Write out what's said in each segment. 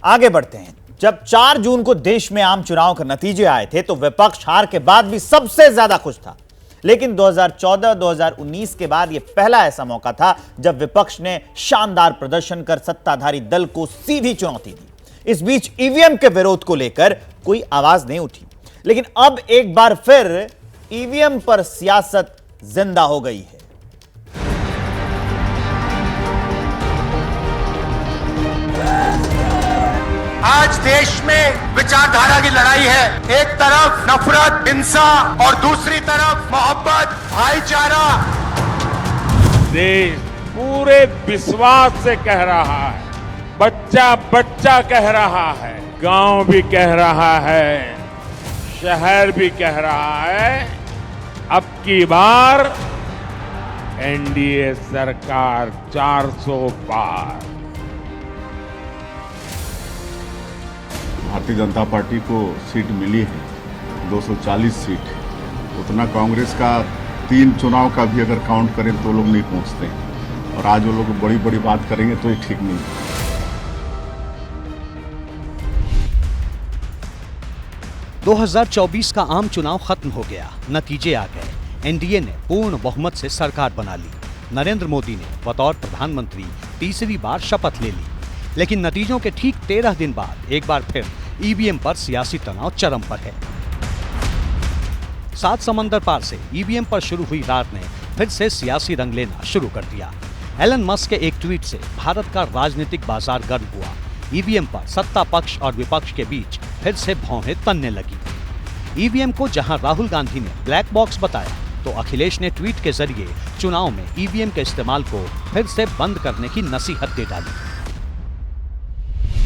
आगे बढ़ते हैं। जब 4 जून को देश में आम चुनाव के नतीजे आए थे तो विपक्ष हार के बाद भी सबसे ज्यादा खुश था। लेकिन 2014-2019 के बाद यह पहला ऐसा मौका था जब विपक्ष ने शानदार प्रदर्शन कर सत्ताधारी दल को सीधी चुनौती दी। इस बीच ईवीएम के विरोध को लेकर कोई आवाज नहीं उठी, लेकिन अब एक बार फिर ईवीएम पर सियासत जिंदा हो गई है। आज देश में विचारधारा की लड़ाई है। एक तरफ नफरत, हिंसा और दूसरी तरफ मोहब्बत, भाईचारा। देश पूरे विश्वास से कह रहा है, बच्चा बच्चा कह रहा है, गांव भी कह रहा है, शहर भी कह रहा है, अब की बार एनडीए सरकार 400 पार। भारतीय जनता पार्टी को सीट मिली है 240 सीट। उतना कांग्रेस का 3 चुनाव का भी अगर काउंट करें तो लोग नहीं पहुंचते हैं। और आज वो लोग बड़ी बड़ी बात करेंगे तो ये ठीक नहीं है। 2024 का आम चुनाव खत्म हो गया, नतीजे आ गए। एनडीए ने पूर्ण बहुमत से सरकार बना ली। नरेंद्र मोदी ने बतौर प्रधानमंत्री तीसरी बार शपथ ले ली। लेकिन नतीजों के ठीक 13 दिन बाद एक बार फिर ईवीएम पर सियासी तनाव चरम पर है। 7 समंदर पार से ईवीएम पर शुरू हुई रात ने फिर से सियासी रंग लेना शुरू कर दिया। एलन मस्क के एक ट्वीट से भारत का राजनीतिक बाजार गर्म हुआ। ईवीएम पर सत्ता पक्ष और विपक्ष के बीच फिर से भौहें तनने लगी। ईवीएम को जहां राहुल गांधी ने ब्लैक बॉक्स बताया तो अखिलेश ने ट्वीट के जरिए चुनाव में ईवीएम के इस्तेमाल को फिर से बंद करने की नसीहत दे डाली।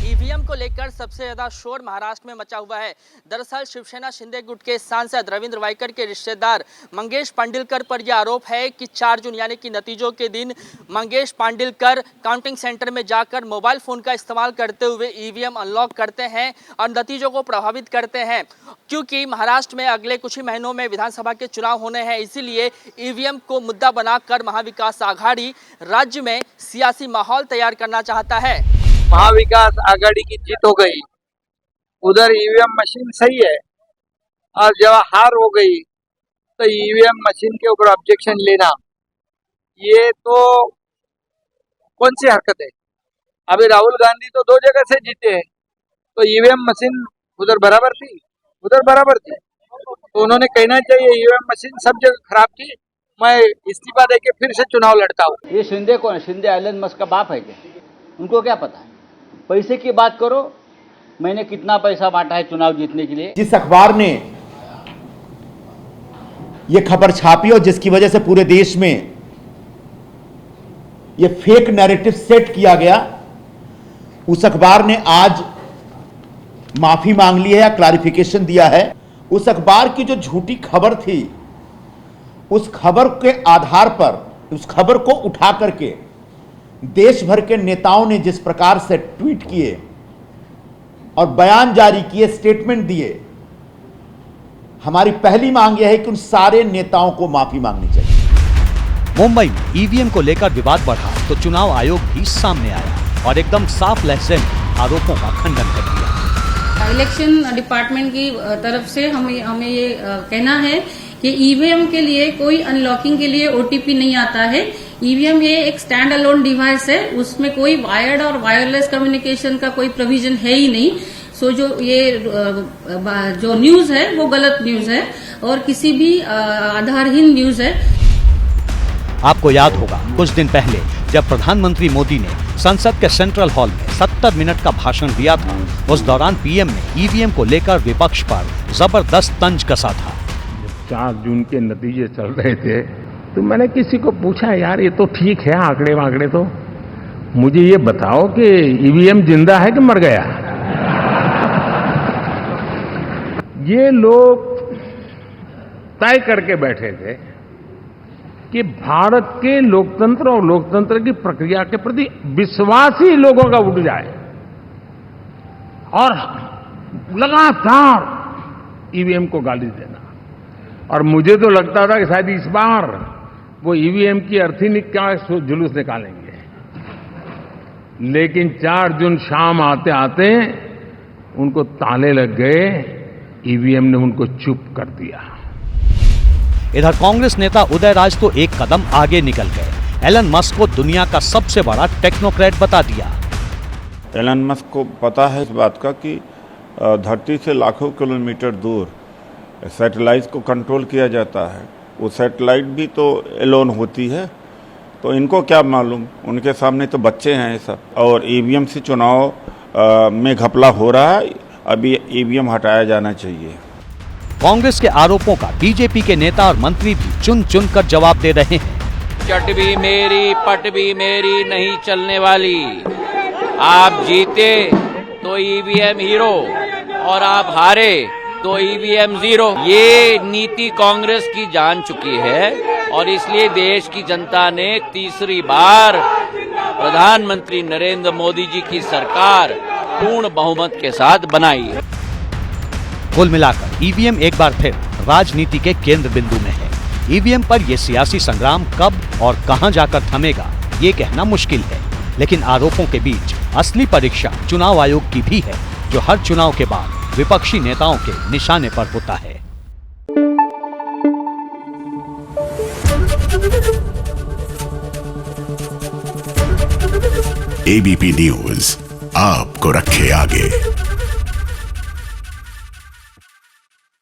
ईवीएम को लेकर सबसे ज्यादा शोर महाराष्ट्र में मचा हुआ है। दरअसल शिवसेना शिंदे गुट के सांसद रविंद्र वायकर के रिश्तेदार मंगेश पांडिलकर पर यह आरोप है कि 4 जून यानी कि नतीजों के दिन मंगेश पांडिलकर काउंटिंग सेंटर में जाकर मोबाइल फोन का इस्तेमाल करते हुए ईवीएम अनलॉक करते हैं और नतीजों को प्रभावित करते हैं। क्योंकि महाराष्ट्र में अगले कुछ ही महीनों में विधानसभा के चुनाव होने हैं, इसीलिए ईवीएम को मुद्दा बनाकर महाविकास आघाड़ी राज्य में सियासी माहौल तैयार करना चाहता है। महाविकास आघाड़ी की जीत हो गई, उधर ईवीएम मशीन सही है, और जब हार हो गई तो ईवीएम मशीन के ऊपर ऑब्जेक्शन लेना, ये तो कौन सी हरकत है। अभी राहुल गांधी तो 2 जगह से जीते हैं, तो ईवीएम मशीन उधर बराबर थी, तो उन्होंने कहना चाहिए ईवीएम मशीन सब जगह खराब थी, मैं इस्तीफा देके फिर से चुनाव लड़ता हूँ। ये शिंदे कौन है? शिंदे एलन मस्क का बाप है क्या? उनको क्या पता है? पैसे की बात करो, मैंने कितना पैसा बांटा है चुनाव जीतने के लिए। जिस अखबार ने यह खबर छापी और जिसकी वजह से पूरे देश में यह फेक नैरेटिव सेट किया गया, उस अखबार ने आज माफी मांग ली है या क्लैरिफिकेशन दिया है। उस अखबार की जो झूठी खबर थी, उस खबर के आधार पर, उस खबर को उठा करके देश भर के नेताओं ने जिस प्रकार से ट्वीट किए और बयान जारी किए, स्टेटमेंट दिए, हमारी पहली मांग यह है कि उन सारे नेताओं को माफी मांगनी चाहिए। मुंबई में ईवीएम को लेकर विवाद बढ़ा तो चुनाव आयोग भी सामने आया और एकदम साफ लहजे में आरोपों का खंडन कर दिया। इलेक्शन डिपार्टमेंट की तरफ से हमें ये कहना है कि ईवीएम के लिए कोई अनलॉकिंग के लिए ओटीपी नहीं आता है। ईवीएम ये एक स्टैंड अलोन डिवाइस है, उसमें कोई वायर्ड और वायरलेस कम्युनिकेशन का कोई प्रोविजन है ही नहीं। सो जो न्यूज है वो गलत न्यूज है और किसी भी आधारहीन न्यूज है। आपको याद होगा कुछ दिन पहले जब प्रधानमंत्री मोदी ने संसद के सेंट्रल हॉल में 70 मिनट का भाषण दिया था, उस दौरान पीएम ने ईवीएम को लेकर विपक्ष पर जबरदस्त तंज कसा था। 4 जून के नतीजे चल रहे थे तो मैंने किसी को पूछा, यार ये तो ठीक है आंकड़े वांकड़े, तो मुझे ये बताओ कि ईवीएम जिंदा है कि मर गया। ये लोग तय करके बैठे थे कि भारत के लोकतंत्र और लोकतंत्र की प्रक्रिया के प्रति विश्वास ही लोगों का उठ जाए, और लगातार ईवीएम को गाली देना। और मुझे तो लगता था कि शायद इस बार वो ईवीएम की अर्थी का जुलूस निकालेंगे। लेकिन 4 जून शाम आते आते उनको ताले लग गए, ईवीएम ने उनको चुप कर दिया। इधर कांग्रेस नेता उदय राज तो एक कदम आगे निकल गए। एलन मस्क को दुनिया का सबसे बड़ा टेक्नोक्रेट बता दिया। एलन मस्क को पता है इस बात का कि धरती से लाखों किलोमीटर दूर सैटेलाइट को कंट्रोल किया जाता है। वो सैटेलाइट भी तो एलोन होती है, तो इनको क्या मालूम, उनके सामने तो बच्चे हैं ये सब। और ईवीएम से चुनाव में घपला हो रहा है, अभी ईवीएम हटाया जाना चाहिए। कांग्रेस के आरोपों का बीजेपी के नेता और मंत्री भी चुन चुन कर जवाब दे रहे हैं। चट भी मेरी पट भी मेरी नहीं चलने वाली। आप जीते तो ईवीएम हीरो और आप हारे तो ईवीएम जीरो। ये नीति कांग्रेस की जान चुकी है और इसलिए देश की जनता ने तीसरी बार प्रधानमंत्री नरेंद्र मोदी जी की सरकार पूर्ण बहुमत के साथ बनाई है। कुल मिलाकर ईवीएम एक बार फिर राजनीति के केंद्र बिंदु में है। ईवीएम पर यह सियासी संग्राम कब और कहां जाकर थमेगा, ये कहना मुश्किल है। लेकिन आरोपों के बीच असली परीक्षा चुनाव आयोग की भी है, जो हर चुनाव के बाद विपक्षी नेताओं के निशाने पर होता है। एबीपी न्यूज आपको रखे आगे।